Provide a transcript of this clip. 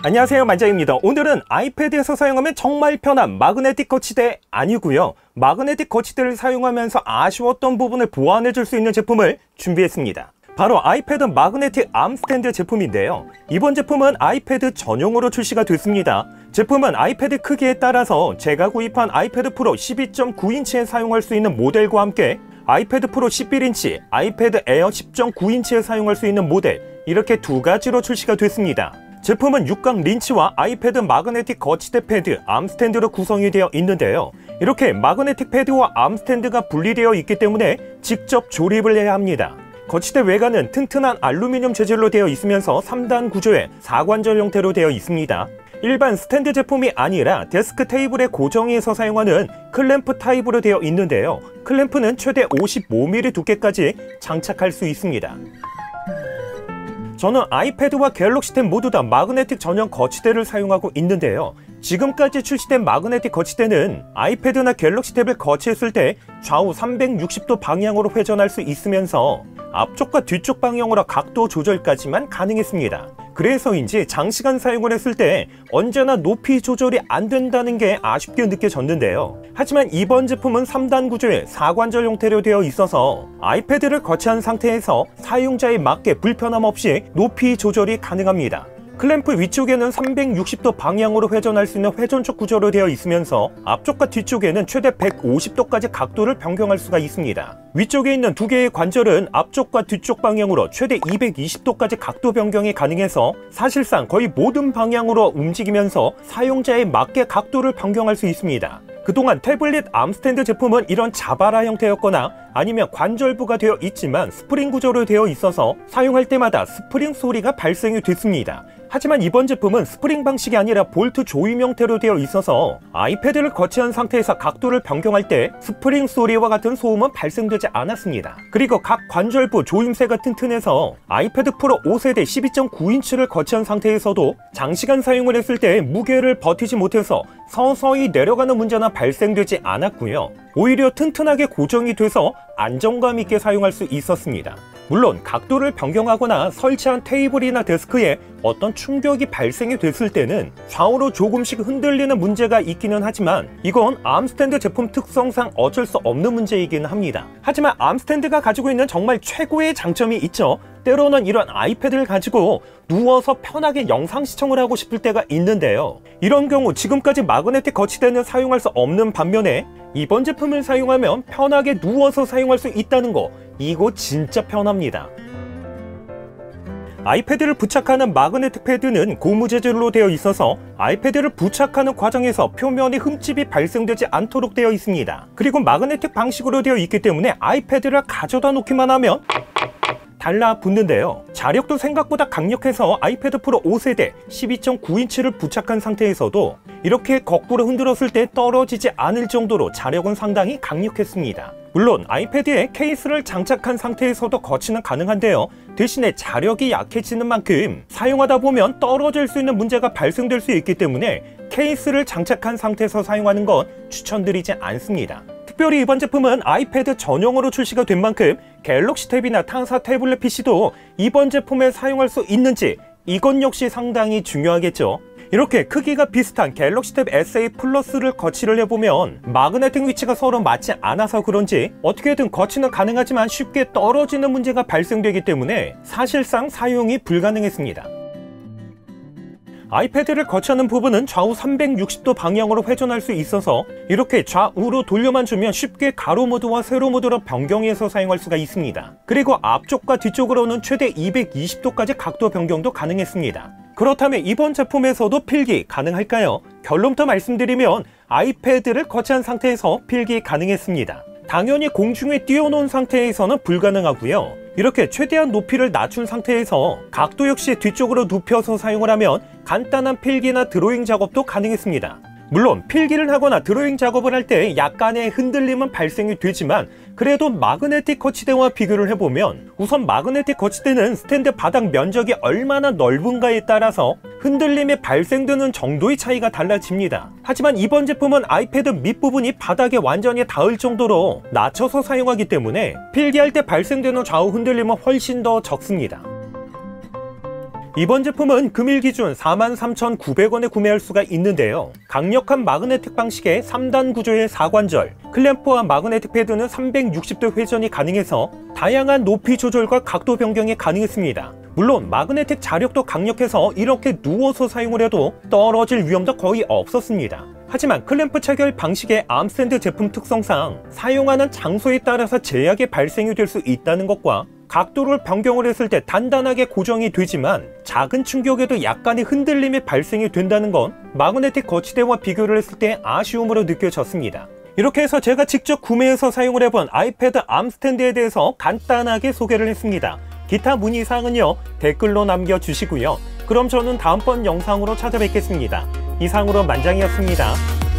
안녕하세요, 만장입니다. 오늘은 아이패드에서 사용하면 정말 편한 마그네틱 거치대 아니고요, 마그네틱 거치대를 사용하면서 아쉬웠던 부분을 보완해 줄 수 있는 제품을 준비했습니다. 바로 아이패드 마그네틱 암 스탠드 제품인데요, 이번 제품은 아이패드 전용으로 출시가 됐습니다. 제품은 아이패드 크기에 따라서 제가 구입한 아이패드 프로 12.9인치에 사용할 수 있는 모델과 함께 아이패드 프로 11인치, 아이패드 에어 10.9인치에 사용할 수 있는 모델, 이렇게 두 가지로 출시가 됐습니다. 제품은 육각 린치와 아이패드 마그네틱 거치대 패드, 암 스탠드로 구성이 되어 있는데요, 이렇게 마그네틱 패드와 암 스탠드가 분리되어 있기 때문에 직접 조립을 해야 합니다. 거치대 외관은 튼튼한 알루미늄 재질로 되어 있으면서 3단 구조의 4관절 형태로 되어 있습니다. 일반 스탠드 제품이 아니라 데스크 테이블에 고정해서 사용하는 클램프 타입으로 되어 있는데요, 클램프는 최대 55mm 두께까지 장착할 수 있습니다. 저는 아이패드와 갤럭시 탭 모두 다 마그네틱 전용 거치대를 사용하고 있는데요, 지금까지 출시된 마그네틱 거치대는 아이패드나 갤럭시 탭을 거치했을 때 좌우 360도 방향으로 회전할 수 있으면서 앞쪽과 뒤쪽 방향으로 각도 조절까지만 가능했습니다. 그래서인지 장시간 사용을 했을 때 언제나 높이 조절이 안 된다는 게 아쉽게 느껴졌는데요, 하지만 이번 제품은 3단 구조의 4관절 형태로 되어 있어서 아이패드를 거치한 상태에서 사용자에 맞게 불편함 없이 높이 조절이 가능합니다. 클램프 위쪽에는 360도 방향으로 회전할 수 있는 회전촉 구조로 되어 있으면서 앞쪽과 뒤쪽에는 최대 150도까지 각도를 변경할 수가 있습니다. 위쪽에 있는 두 개의 관절은 앞쪽과 뒤쪽 방향으로 최대 220도까지 각도 변경이 가능해서 사실상 거의 모든 방향으로 움직이면서 사용자에 맞게 각도를 변경할 수 있습니다. 그동안 태블릿 암 스탠드 제품은 이런 자바라 형태였거나 아니면 관절부가 되어 있지만 스프링 구조로 되어 있어서 사용할 때마다 스프링 소리가 발생이 됐습니다. 하지만 이번 제품은 스프링 방식이 아니라 볼트 조임 형태로 되어 있어서 아이패드를 거치한 상태에서 각도를 변경할 때 스프링 소리와 같은 소음은 발생되지 않았습니다. 그리고 각 관절부 조임새가 튼튼해서 아이패드 프로 5세대 12.9인치를 거치한 상태에서도 장시간 사용을 했을 때 무게를 버티지 못해서 서서히 내려가는 문제나 발생되지 않았고요, 오히려 튼튼하게 고정이 돼서 안정감 있게 사용할 수 있었습니다. 물론 각도를 변경하거나 설치한 테이블이나 데스크에 어떤 충격이 발생이 됐을 때는 좌우로 조금씩 흔들리는 문제가 있기는 하지만 이건 암 스탠드 제품 특성상 어쩔 수 없는 문제이긴 합니다. 하지만 암 스탠드가 가지고 있는 정말 최고의 장점이 있죠. 때로는 이런 아이패드를 가지고 누워서 편하게 영상 시청을 하고 싶을 때가 있는데요, 이런 경우 지금까지 마그네틱 거치대는 사용할 수 없는 반면에 이번 제품을 사용하면 편하게 누워서 사용할 수 있다는 거, 이거 진짜 편합니다. 아이패드를 부착하는 마그네틱 패드는 고무 재질로 되어 있어서 아이패드를 부착하는 과정에서 표면에 흠집이 발생되지 않도록 되어 있습니다. 그리고 마그네틱 방식으로 되어 있기 때문에 아이패드를 가져다 놓기만 하면 달라붙는데요, 자력도 생각보다 강력해서 아이패드 프로 5세대 12.9인치를 부착한 상태에서도 이렇게 거꾸로 흔들었을 때 떨어지지 않을 정도로 자력은 상당히 강력했습니다. 물론 아이패드에 케이스를 장착한 상태에서도 거치는 가능한데요, 대신에 자력이 약해지는 만큼 사용하다 보면 떨어질 수 있는 문제가 발생될 수 있기 때문에 케이스를 장착한 상태에서 사용하는 건 추천드리지 않습니다. 특별히 이번 제품은 아이패드 전용으로 출시가 된 만큼 갤럭시 탭이나 타사 태블릿 PC도 이번 제품에 사용할 수 있는지, 이건 역시 상당히 중요하겠죠. 이렇게 크기가 비슷한 갤럭시 탭 SA 플러스를 거치를 해보면 마그네틱 위치가 서로 맞지 않아서 그런지 어떻게든 거치는 가능하지만 쉽게 떨어지는 문제가 발생되기 때문에 사실상 사용이 불가능했습니다. 아이패드를 거치하는 부분은 좌우 360도 방향으로 회전할 수 있어서 이렇게 좌우로 돌려만 주면 쉽게 가로 모드와 세로 모드로 변경해서 사용할 수가 있습니다. 그리고 앞쪽과 뒤쪽으로는 최대 220도까지 각도 변경도 가능했습니다. 그렇다면 이번 제품에서도 필기 가능할까요? 결론부터 말씀드리면 아이패드를 거치한 상태에서 필기 가능했습니다. 당연히 공중에 띄워놓은 상태에서는 불가능하고요, 이렇게 최대한 높이를 낮춘 상태에서 각도 역시 뒤쪽으로 눕혀서 사용을 하면 간단한 필기나 드로잉 작업도 가능했습니다. 물론 필기를 하거나 드로잉 작업을 할 때 약간의 흔들림은 발생이 되지만 그래도 마그네틱 거치대와 비교를 해보면 우선 마그네틱 거치대는 스탠드 바닥 면적이 얼마나 넓은가에 따라서 흔들림이 발생되는 정도의 차이가 달라집니다. 하지만 이번 제품은 아이패드 밑부분이 바닥에 완전히 닿을 정도로 낮춰서 사용하기 때문에 필기할 때 발생되는 좌우 흔들림은 훨씬 더 적습니다. 이번 제품은 금일 기준 43,900원에 구매할 수가 있는데요. 강력한 마그네틱 방식의 3단 구조의 4관절, 클램프와 마그네틱 패드는 360도 회전이 가능해서 다양한 높이 조절과 각도 변경이 가능했습니다. 물론 마그네틱 자력도 강력해서 이렇게 누워서 사용을 해도 떨어질 위험도 거의 없었습니다. 하지만 클램프 체결 방식의 암스탠드 제품 특성상 사용하는 장소에 따라서 제약이 발생이 될 수 있다는 것과 각도를 변경을 했을 때 단단하게 고정이 되지만 작은 충격에도 약간의 흔들림이 발생이 된다는 건 마그네틱 거치대와 비교를 했을 때 아쉬움으로 느껴졌습니다. 이렇게 해서 제가 직접 구매해서 사용을 해본 아이패드 암스탠드에 대해서 간단하게 소개를 했습니다. 기타 문의사항은요 댓글로 남겨주시고요. 그럼 저는 다음번 영상으로 찾아뵙겠습니다. 이상으로 만장이었습니다.